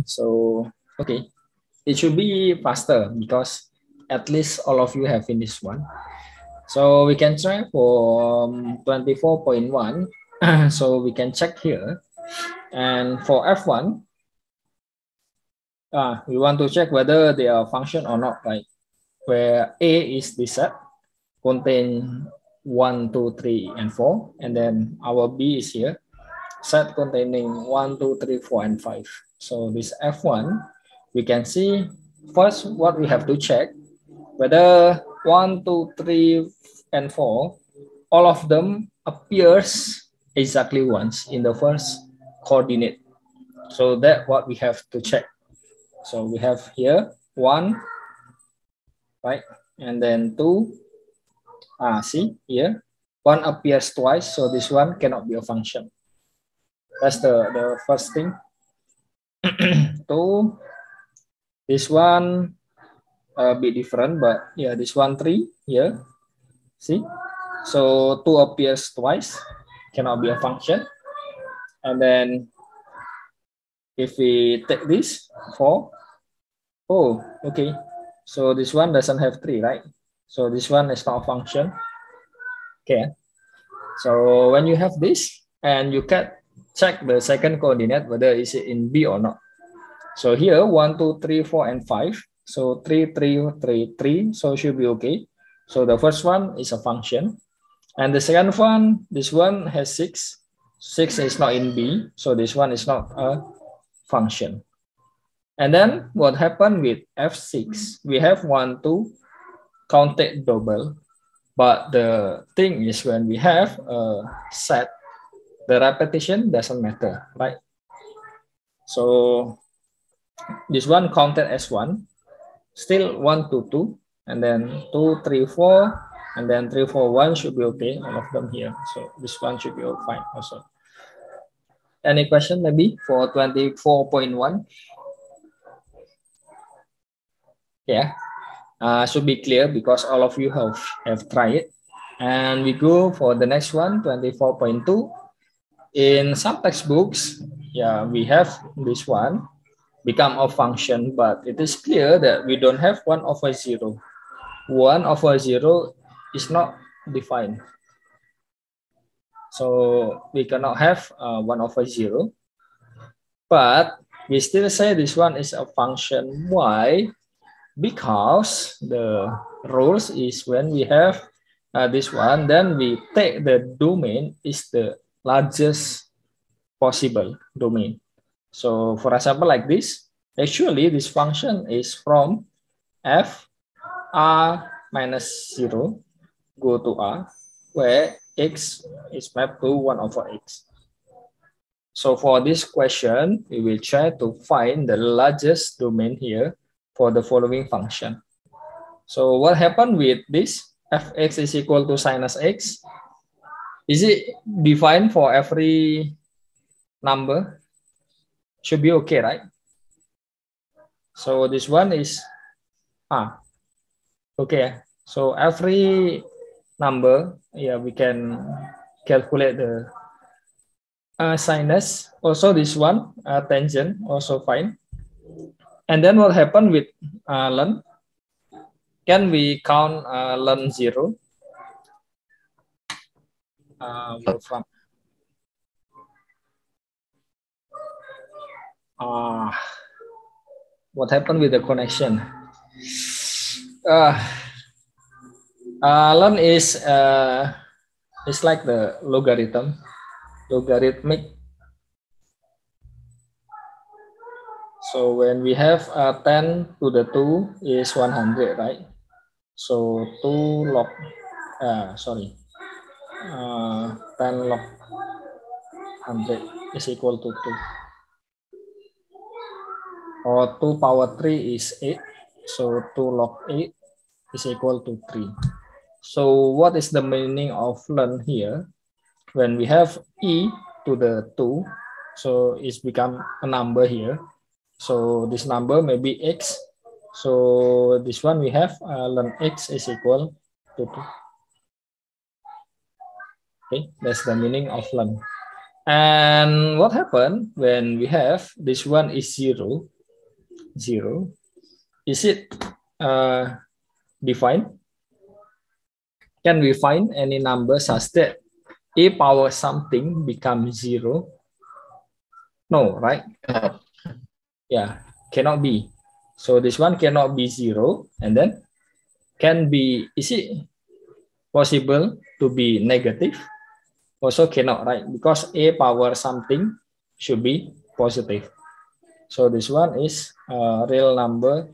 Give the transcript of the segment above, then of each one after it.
So, okay, it should be faster because at least all of you have finished one. So we can try for 24.1. So we can check here. And for F1, we want to check whether they are function or not, right? Where A is the set, contain 1, 2, 3, and 4. And then our B is here, set containing 1, 2, 3, 4, and 5. So this F1, we can see first what we have to check, whether 1, 2, 3, and 4, all of them appears exactly once in the first coordinate. So that's what we have to check. So we have here 1, right? And then 2, see here, 1 appears twice, so this one cannot be a function. That's the first thing. 2, this one a bit different, but yeah, this one 3 here, see? So 2 appears twice, cannot be a function. And then if we take this 4, oh, okay. So this one doesn't have 3, right? So this one is not a function. Okay. So when you have this and you can check the second coordinate, whether is it in B or not. So here 1, 2, 3, 4, and 5. So 3, 3, 3, 3. So it should be okay. So the first one is a function. And the second one, this one has 6. 6 is not in B. So this one is not a function. And then what happened with F6? We have 1, 2, counted double. But the thing is when we have a set, the repetition doesn't matter, right? So this one counted as 1, still 1, 2, 2, and then 2, 3, 4, and then 3, 4, 1 should be okay, all of them here. So this one should be all fine also. Any question maybe for 24.1? Yeah, should be clear because all of you have tried it. And we go for the next one, 24.2. In some textbooks, yeah, we have this one, become a function, but it is clear that we don't have 1 over 0. 1 over 0 is not defined. So we cannot have 1 over 0. But we still say this one is a function. Why? Because the rules is when we have this one, then we take the domain is the largest possible domain. So for example, like this, actually this function is from f r minus 0 go to r, where x is mapped to 1 over x. So for this question, we will try to find the largest domain here for the following function. So what happened with this? Fx is equal to sinus x. Is it defined for every number? Should be okay, right? So this one is okay. So every number, yeah, we can calculate the sinus. Also this one, tangent, also fine. And then what happened with ln? Can we count ln 0? Wolfram. What happened with the connection? Ln is like the logarithmic. So when we have 10 to the 2 is 100, right? So 2 log, 10 log 100 is equal to 2. Or 2 power 3 is 8. So 2 log 8 is equal to 3. So what is the meaning of ln here? When we have e to the 2, so it's become a number here. So this number may be x. So this one we have ln x is equal to 2. Okay, that's the meaning of ln. And what happened when we have this one is 0, is it defined? Can we find any number such that a power something becomes 0? No, right? Yeah, cannot be. So this one cannot be 0, and then can be, is it possible to be negative? Also cannot, right? Because a power something should be positive. So this one is a real number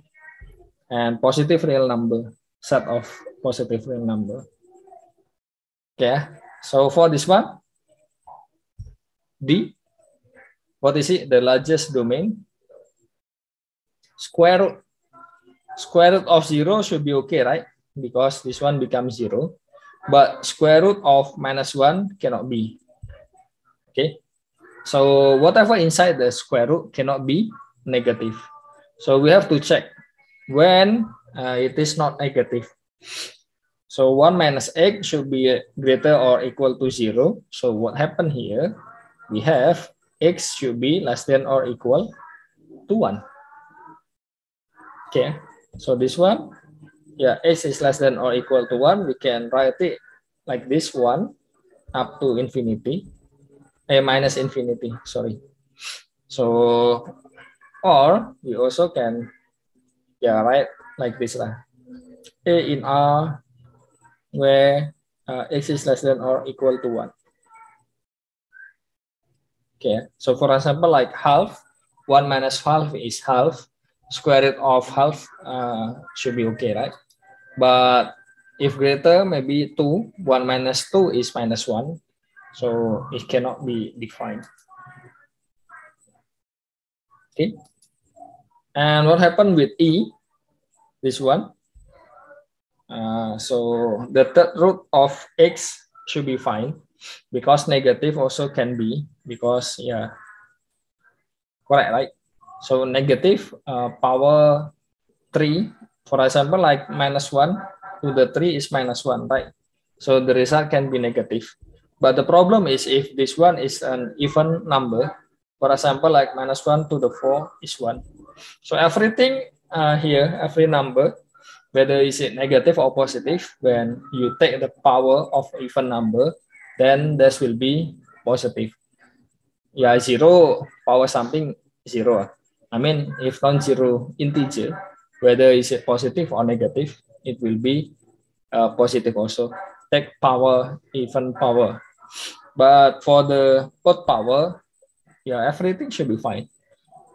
and positive real number, set of positive real number. Okay, so for this one, D, what is it? The largest domain. Square root of 0 should be okay, right? Because this one becomes 0. But square root of -1 cannot be. Okay, so whatever inside the square root cannot be negative. So we have to check when it is not negative. So 1 minus x should be greater or equal to 0. So what happened here? We have x should be less than or equal to 1. Okay, so this one, yeah, x is less than or equal to 1. We can write it like this one up to infinity, minus infinity, sorry. So, or we also can, yeah, write like this lah. A in R where x is less than or equal to 1. Okay, so for example, like half, 1 minus half is half. Square root of half should be okay, right? But if greater, maybe 2, 1 minus 2 is minus 1. So it cannot be defined. Okay. And what happened with E? This one. So the third root of x should be fine because negative also can be because, yeah, correct, right? So negative power 3, for example, like -1 to the 3 is -1, right? So the result can be negative. But the problem is if this one is an even number, for example, like -1 to the 4 is 1. So everything here, every number, whether is it negative or positive, when you take the power of even number, then this will be positive. Yeah, 0 power something 0. I mean, if non-zero integer, whether is it positive or negative, it will be positive also. Take power, even power. But for the odd power, yeah, everything should be fine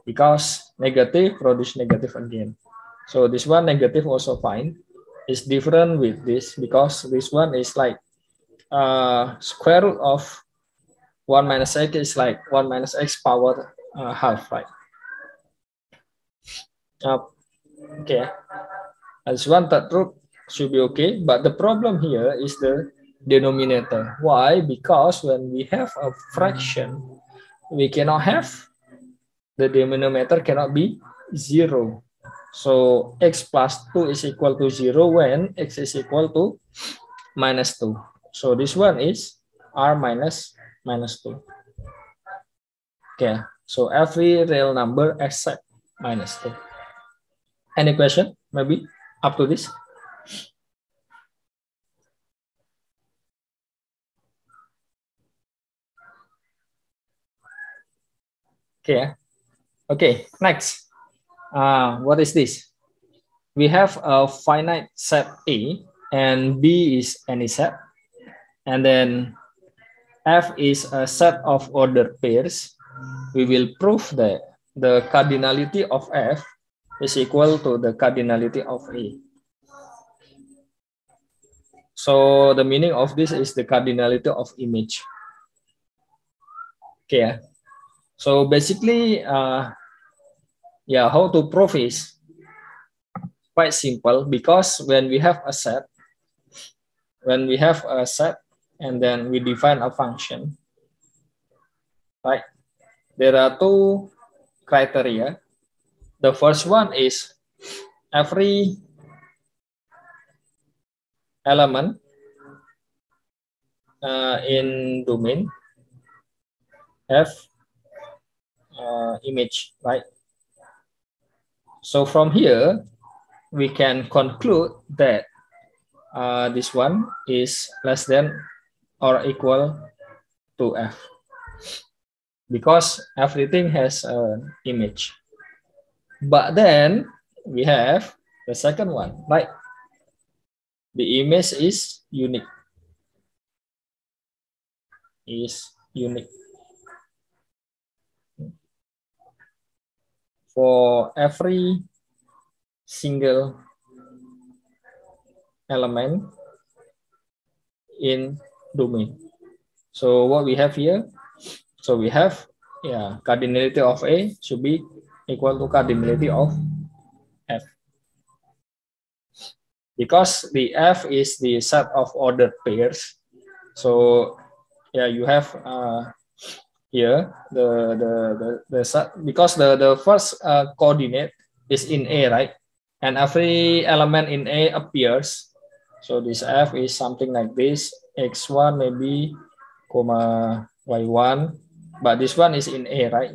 because negative produce negative again. So this one negative also fine. It's different with this because this one is like square root of 1 minus x is like 1 minus x power half, right? Okay, as one third root should be okay, but the problem here is the denominator. Why? Because when we have a fraction, we cannot have the denominator cannot be 0. So x plus 2 is equal to 0 when x is equal to minus 2. So this one is r minus 2. Okay, so every real number except minus 2. Any question maybe up to this? Okay. Okay, next. What is this? We have a finite set A and B is any set. And then F is a set of ordered pairs. We will prove that the cardinality of F is equal to the cardinality of A. So the meaning of this is the cardinality of image. Okay. So basically, yeah, how to prove is quite simple because when we have a set, and then we define a function, right? There are two criteria. The first one is every element in domain F image, right? So from here, we can conclude that this one is less than or equal to F, because everything has an image. But then we have the second one, right? The image is unique. For every single element in domain. So what we have here, so we have cardinality of A should be equal to cardinality of F, because the F is the set of ordered pairs. So you have here the set, because the first coordinate is in A, right? And every element in A appears. So this F is something like this, x1 maybe, comma y1, but this one is in A, right?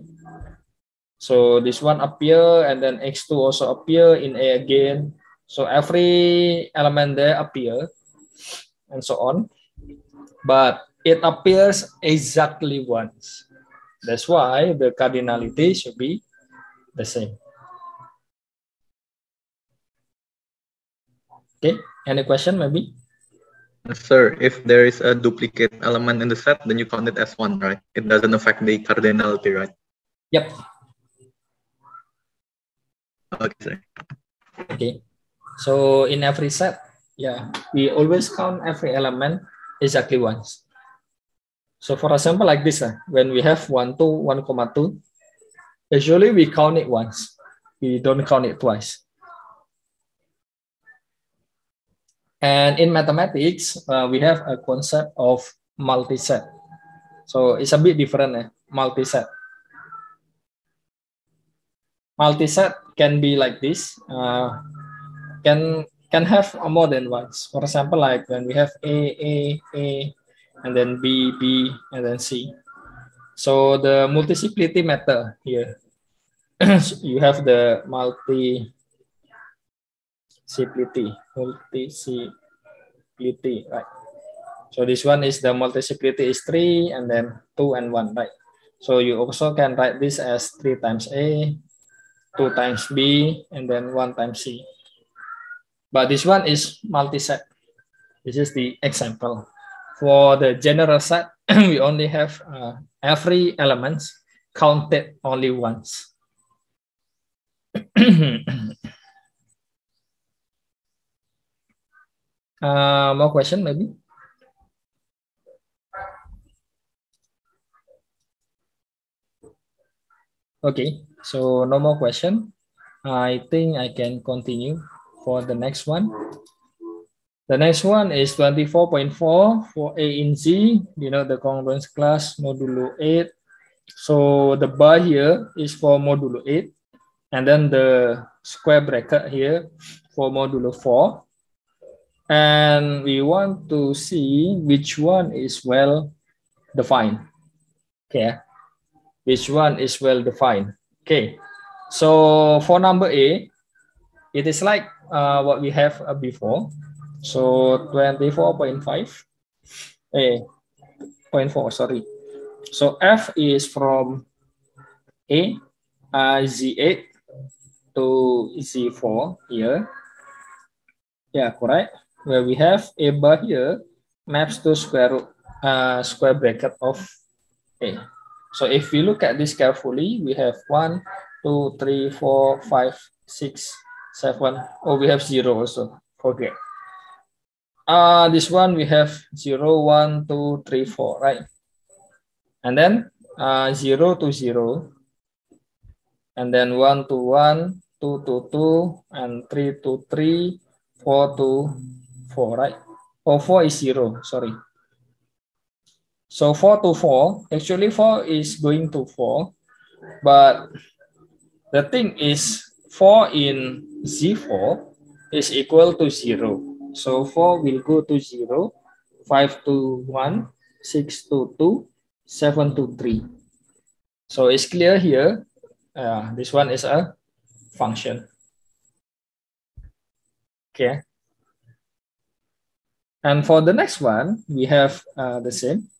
So this one appear, and then x2 also appear in A again. So every element there appear, and so on. But it appears exactly once. That's why the cardinality should be the same. Okay, any question maybe? Sir, if there is a duplicate element in the set, then you count it as one, right? It doesn't affect the cardinality, right? Yep. Okay, sir. Okay. So in every set, we always count every element exactly once. So for example, like this, when we have 1, 2, 1,2, usually we count it once. We don't count it twice. And in mathematics, we have a concept of multiset. So it's a bit different, multiset. Multiset can be like this, can have more than once. For example, like when we have A, and then B, and then C. So the multiplicity method here, you have the multiplicity, right? So this one is the multiplicity is 3, and then 2 and 1, right? So you also can write this as 3 times A, 2 times B, and then 1 times C. But this one is multi-set. This is the example. For the general set, we only have every element counted only once. More question maybe? Okay, so no more question. I think I can continue for the next one. The next one is 24.4 for A in Z, the congruence class modulo 8. So the bar here is for modulo 8, and then the square bracket here for modulo 4. And we want to see which one is well defined. Okay, which one is well defined. Okay, so for number A, it is like what we have before. So 24.5, 0.4, sorry. So F is from A, Z8 to Z4 here. Yeah, correct. Where we have A bar here maps to square bracket of A. So if we look at this carefully, we have 1, 2, 3, 4, 5, 6, 7. Oh, we have 0 also. Forget. This one we have 0, 1, 2, 3, 4, right? And then 0 to 0, and then 1 to 1, 2 to 2, and 3 to 3, 4 to 4, right? Oh, 4 is 0, sorry. So 4 to 4, actually 4 is going to 4, but the thing is 4 in Z4 is equal to 0. So 4 will go to 0, 5 to 1, 6 to 2, 7 to 3. So it's clear here. This one is a function. Okay. And for the next one, we have the same.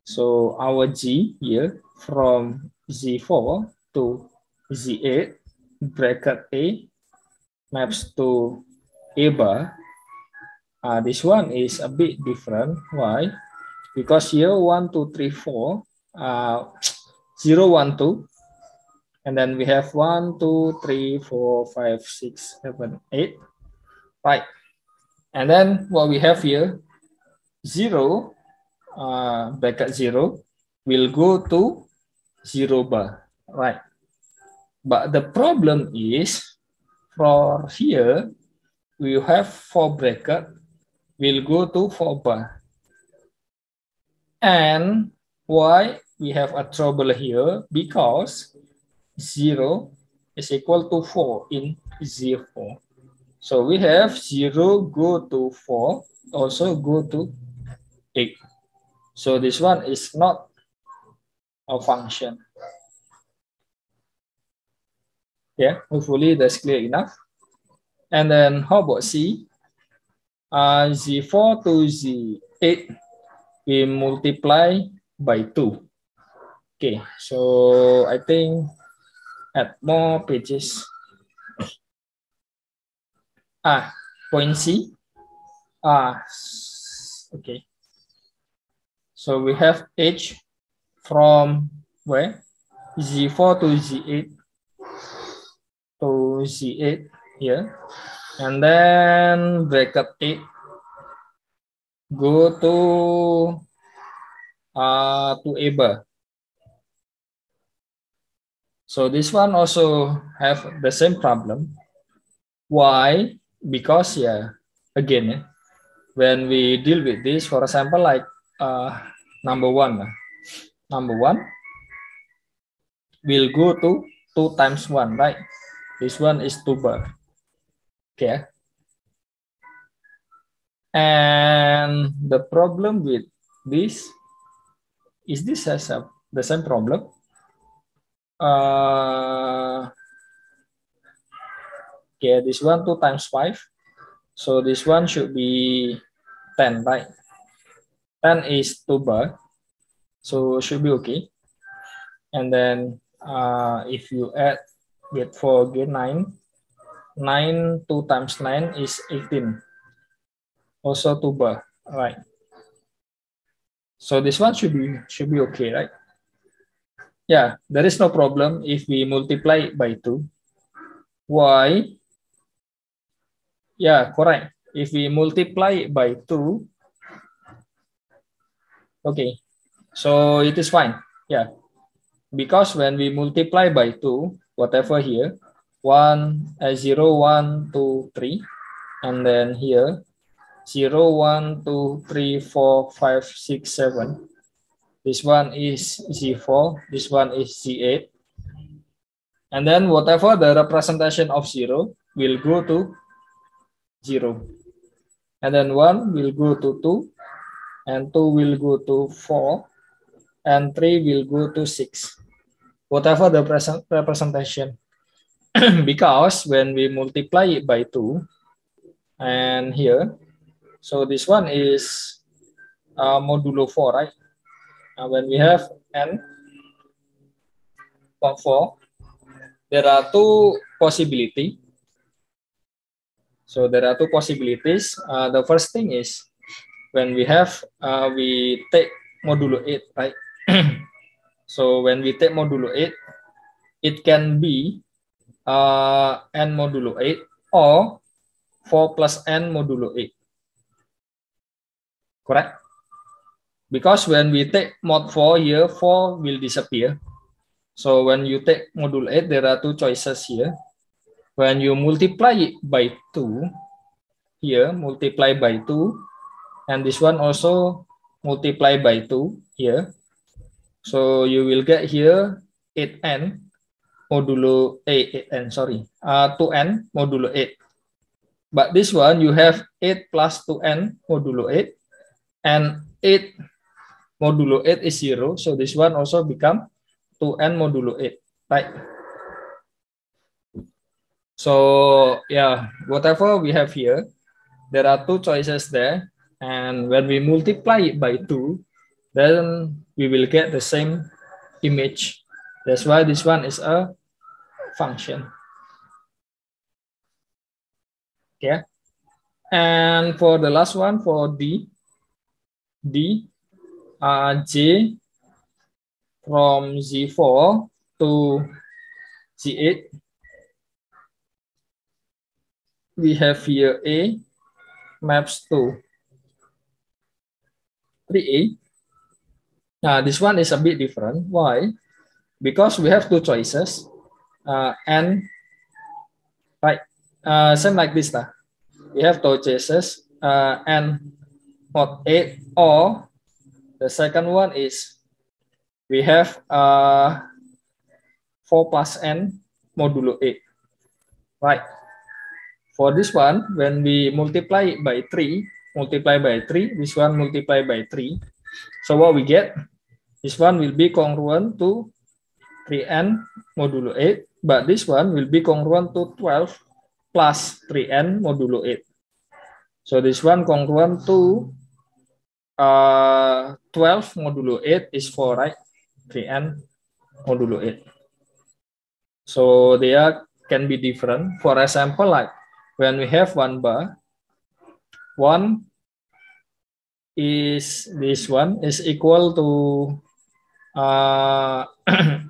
So our G here from Z4 to Z8 bracket A maps to A bar. This one is a bit different. Why? Because here 1, 2, 3, 4, 0, 1, 2. And then we have 1, 2, 3, 4, 5, 6, 7, 8. Right. And then what we have here, 0, bracket 0, will go to 0 bar. Right. But the problem is, for here, we have 4 bracket, will go to 4 bar. And why we have a trouble here? Because 0 is equal to 4 in Z4. So we have 0 go to 4, also go to 8. So this one is not a function. Yeah, hopefully that's clear enough. And then how about C? Z4 to Z8, we multiply by 2. Okay, so I think add more pages. Point C. Okay. So we have H from where? Z4 to Z8 here. And then bracket 8 go to A bar. So this one also have the same problem. Why? Because again, when we deal with this, for example, like number one will go to 2 times 1, right? This one is 2 bar. Okay. And the problem with this is this has the same problem. Okay, this one 2 times 5. So this one should be 10, right? 10 is 2 bar. So should be okay. And then if you add get 4 again 9, 2 times 9 is 18. Also 2 bar, right? So this one should be okay, right? Yeah, there is no problem if we multiply it by 2. Why? Yeah, correct. If we multiply it by 2, okay, so it is fine. Yeah, because when we multiply by 2, whatever here, 0, 1, 2, 3, and then here 0, 1, 2, 3, 4, 5, 6, 7. This one is Z4, this one is Z8. And then whatever the representation of 0 will go to 0. And then 1 will go to 2, and 2 will go to 4, and 3 will go to 6. Whatever the representation. Because when we multiply it by 2, and here, so this one is modulo 4, right? When we have n of 4, there are 2 possibilities. So there are 2 possibilities. The first thing is when we have, we take modulo 8, right? So when we take modulo 8, it can be n modulo 8 or 4 plus n modulo 8. Correct? Because when we take mod 4 here, 4 will disappear. So when you take modulo 8, there are 2 choices here. When you multiply it by 2, here, multiply by 2, and this one also multiply by 2 here. So you will get here 8n modulo 8n, sorry, 2n modulo 8. But this one you have 8 plus 2n modulo 8, and 8 modulo 8 is 0. So this one also become 2n modulo 8, right? So yeah, whatever we have here, there are two choices there, and when we multiply it by 2, then we will get the same image. That's why this one is a function. Okay, and for the last one, for D, J from Z4 to Z8, we have here A maps to 3A. Now this one is a bit different. Why? Because we have two choices, and right, same like this. We have two choices, and mod 8, or the second one is we have 4 plus n modulo 8, right? For this one, when we multiply it by 3, this one multiply by 3. So what we get, this one will be congruent to 3n modulo 8, but this one will be congruent to 12 plus 3n modulo 8. So this one congruent to 12 modulo 8 is 4, right? 3n modulo 8. So they can be different. For example, like when we have one bar, one is this one is equal to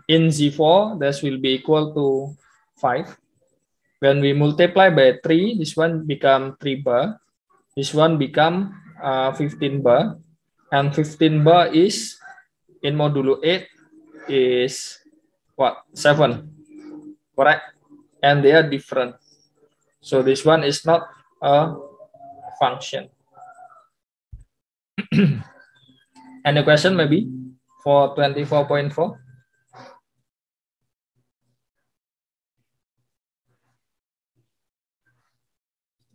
in Z4, this will be equal to 5. When we multiply by 3, this one become 3 bar. This one become 15 bar. And 15 bar is, in modulo 8, is what? 7. Correct? And they are different. So this one is not a function. Any question maybe for 24.4?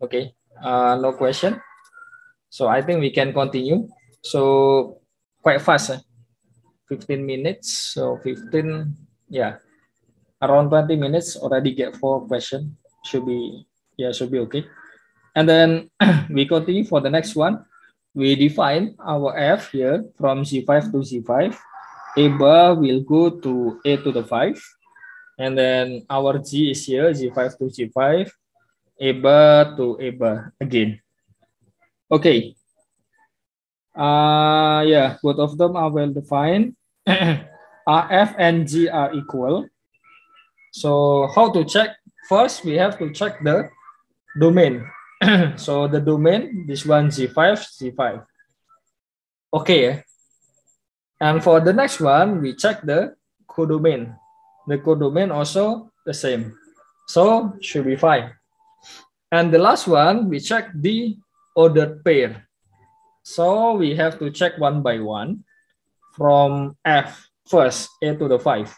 Okay, no question. So I think we can continue. So quite fast, 15 minutes. So 15, yeah, around 20 minutes already get 4 questions. Should be okay. And then we continue for the next one. We define our f here from Z5 to Z5. A bar will go to A to the 5. And then our G is here, Z5 to Z5. A bar to A bar again. Okay. Yeah, both of them are well defined. F and G are equal. So how to check? First, we have to check the domain. So the domain, this one Z5, Z5. Okay. And for the next one, we check the codomain. The codomain also the same. So should be fine. And the last one, we check the ordered pair. So we have to check one by one from F first, A to the 5.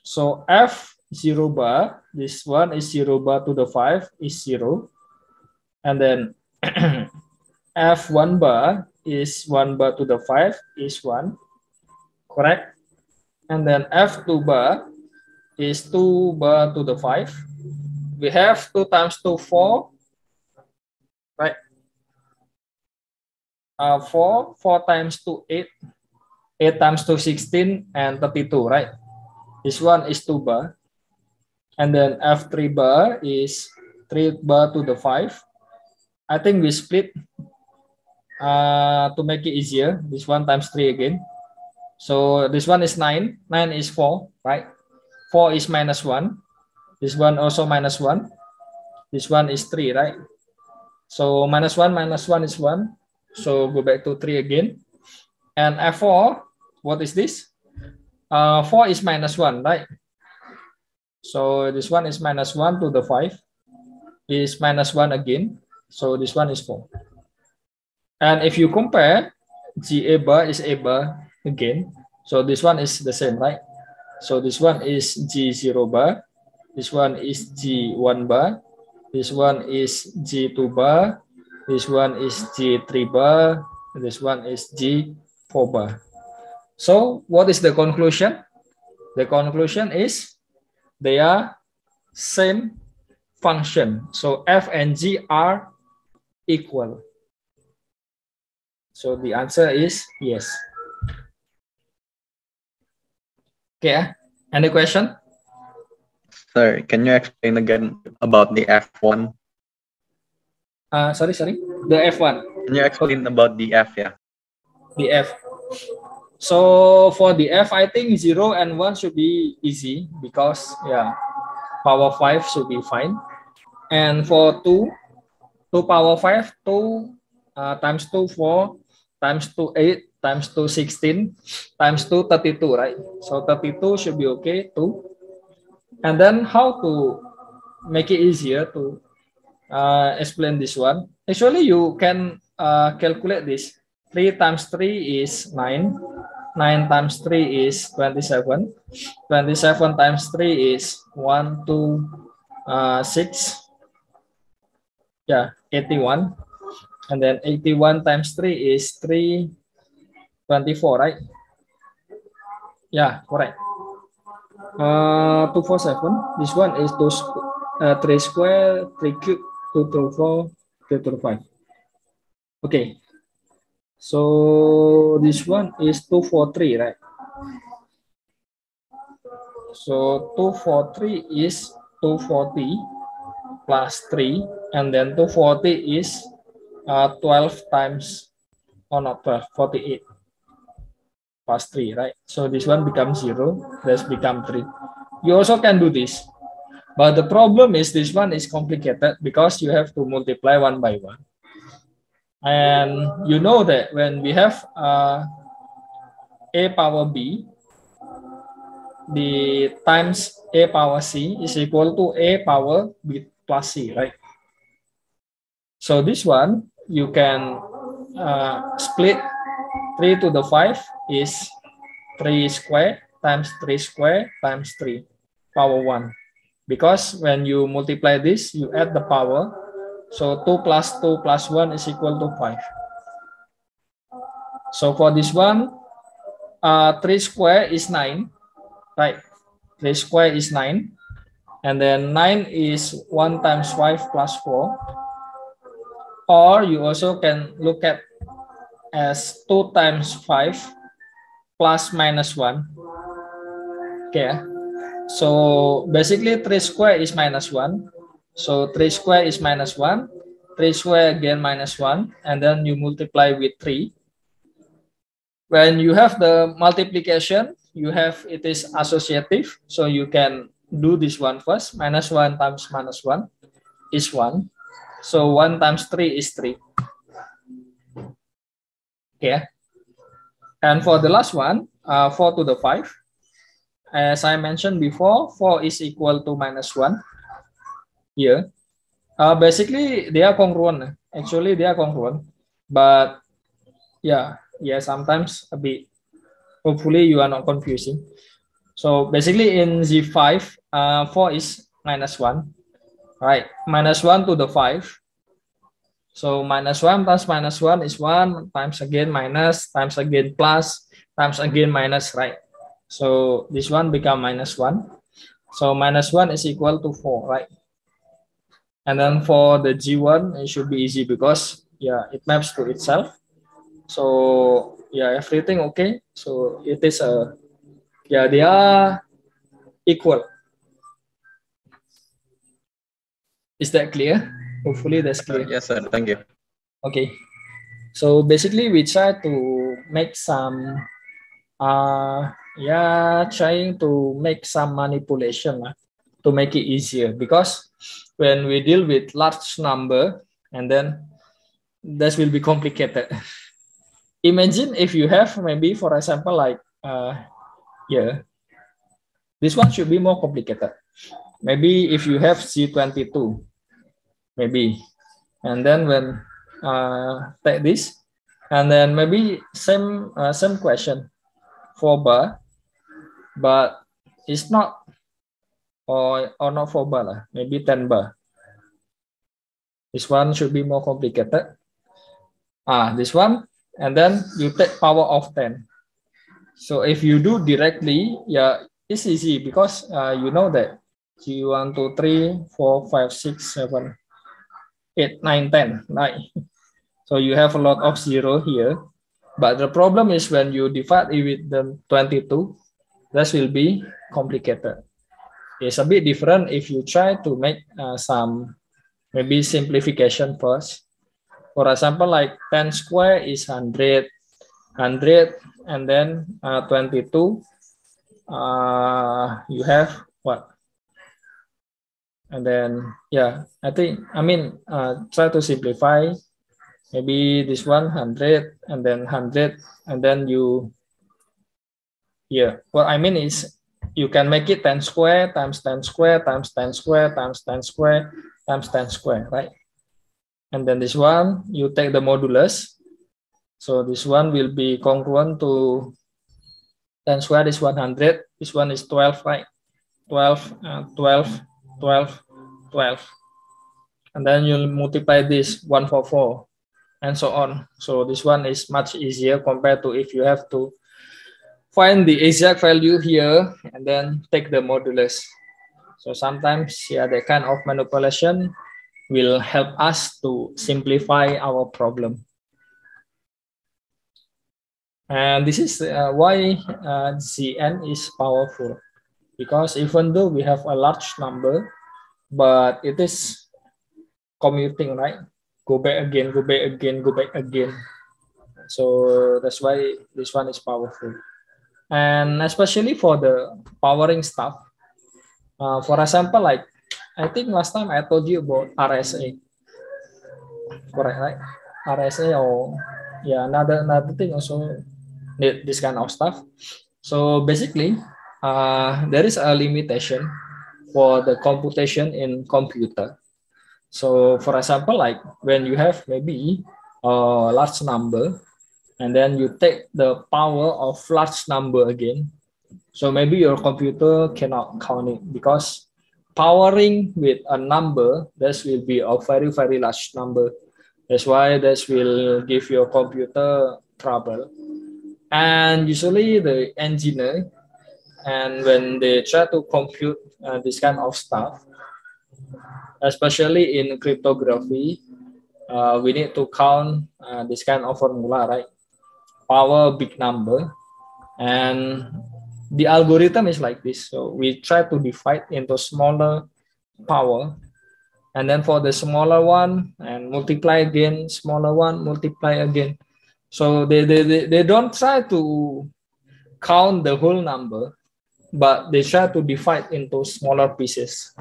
So F 0 bar, this one is 0 bar to the 5 is 0. And then F1 bar is 1 bar to the 5 is 1. Correct? And then F2 bar is 2 bar to the 5. We have 2 times 2, 4. Right? 4 times 2, 8. 8 times 2, 16, and 32, right? This one is 2 bar. And then F3 bar is 3 bar to the 5. I think we split to make it easier. This one times 3 again. So this one is 9. 9 is 4, right? 4 is minus 1. This one also minus 1. This one is 3, right? So minus 1 is 1. So go back to 3 again. And F4, what is this? 4 is minus 1, right? So this one is minus 1 to the 5. Is minus 1 again. So this one is 4. And if you compare, G A bar is A bar again. So this one is the same, right? So this one is G0 bar. This one is G1 bar. This one is G2 bar. This one is G3 bar. This one is G4 bar. So what is the conclusion? The conclusion is they are same function. So f and g are equal. So the answer is yes. Okay, any question? Sir, can you explain again about the F1? Sorry, the F1. Can you explain about the F, yeah? The F. So for the F, I think 0 and 1 should be easy because yeah, power 5 should be fine. And for 2 power 5, 2 times 2, 4, times 2, 8, times 2, 16, times 2, 32, right? So 32 should be okay, 2. And then how to make it easier to explain this one? Actually, you can calculate this. 3 times 3 is 9. 9 times 3 is 27. 27 times 3 is 1, 2, 6. Yeah, 81. And then 81 times 3 is 324, right? Yeah, correct. 247. This one is 3 square, 3 cube, 2 to 4, 2 to 5. Okay. So this one is 243, right? So 243 is 240 plus 3, and then 240 is 12 times, oh not 12, 48 plus 3, right? So this one becomes 0, this become 3. You also can do this, but the problem is this one is complicated because you have to multiply one by one. And you know that when we have a power b, the times a power c is equal to a power b plus c, right? So this one you can split 3 to the 5 is 3 square times 3 square times 3 power 1. Because when you multiply this, you add the power. So 2 plus 2 plus 1 is equal to 5. So for this one, 3 square is 9, right? 3 square is 9. And then 9 is 1 times 5 plus 4. Or you also can look at as 2 times 5 plus minus 1. Okay. So basically 3 square is minus 1. So 3 square is minus 1. 3 square again minus 1. And then you multiply with 3. When you have the multiplication, you have it is associative. So you can do this one first. Minus 1 times minus 1 is 1. So 1 times 3 is 3. Okay. And for the last one, 4 to the 5. As I mentioned before, 4 is equal to minus 1 here. Basically, they are congruent. Actually, they are congruent. But yeah, sometimes a bit. Hopefully, you are not confusing. So basically, in Z5, 4 is minus 1. Right, minus 1 to the 5. So minus 1 plus minus 1 is 1 times again minus times again plus times again minus, right? So this one become minus 1. So minus 1 is equal to 4, right? And then for the G1, it should be easy because yeah, it maps to itself. So yeah, everything okay. So it is yeah, they are equal. Is that clear? Hopefully that's clear. Yes, sir. Thank you. Okay. So basically we try to make some trying to make some manipulation to make it easier, because when we deal with large number and then this will be complicated. Imagine if you have maybe, for example, like this one should be more complicated. Maybe if you have C22, maybe, and then when take this, and then maybe same question, 4 bar, but it's not or not 4 bar lah, maybe 10 bar. This one should be more complicated. This one, and then you take power of 10. So if you do directly, yeah, it's easy because you know that G1, 2, 3, 4, 5, 6, 7, 8, 9, 10, right? So you have a lot of zero here. But the problem is when you divide it with the 22, that will be complicated. It's a bit different if you try to make some maybe simplification first. For example, like 10 square is 100, 100, and then 22. You have what? And then, yeah, I mean, try to simplify. Maybe this one 100 and then 100 and then you, yeah, what I mean is you can make it 10 square times 10 square times 10 square times 10 square times 10 square, right? And then this one, you take the modulus. So this one will be congruent to 10 square is 100. This one is 12, right? 12, 12, 12, 12. And then you'll multiply this 144 and so on. So this one is much easier compared to if you have to find the exact value here and then take the modulus. So sometimes, yeah, that kind of manipulation will help us to simplify our problem. And this is why Zn is powerful, because even though we have a large number, but it is commuting, right? Go back again, go back again, go back again. So that's why this one is powerful. And especially for the powering stuff. For example, like I think last time I told you about RSA. Correct, right? RSA or yeah, another thing also need this kind of stuff. So basically, there is a limitation for the computation in computer. So for example, like when you have maybe a large number and then you take the power of large number again, so maybe your computer cannot count it because powering with a number, this will be a very, very large number. That's why this will give your computer trouble. And usually the engineer, and when they try to compute this kind of stuff, especially in cryptography, we need to count this kind of formula, right? Power big number. And the algorithm is like this. So we try to divide into smaller power. And then for the smaller one, and multiply again, smaller one, multiply again. So they don't try to count the whole number, but they try to divide into smaller pieces.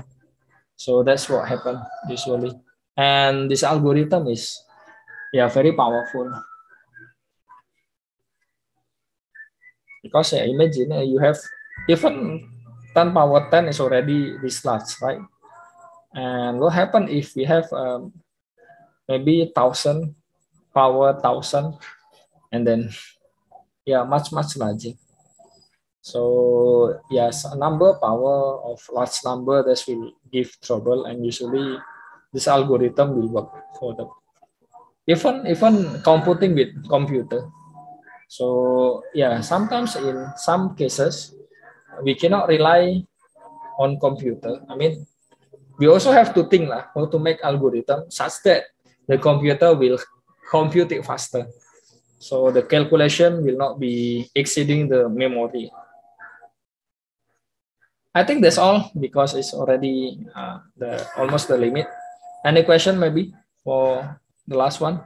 So that's what happened usually. And this algorithm is, yeah, very powerful. Because imagine you have even 10 power 10 is already this large, right? And what happen if we have maybe 1000 power 1000 and then yeah, much larger. So yes, a number power of large number that will give trouble, and usually this algorithm will work for them. Even computing with computer. So yeah, sometimes in some cases we cannot rely on computer. I mean, we also have to think how to make algorithm such that the computer will compute it faster. So the calculation will not be exceeding the memory. I think that's all because it's already almost the limit. Any question maybe for the last one?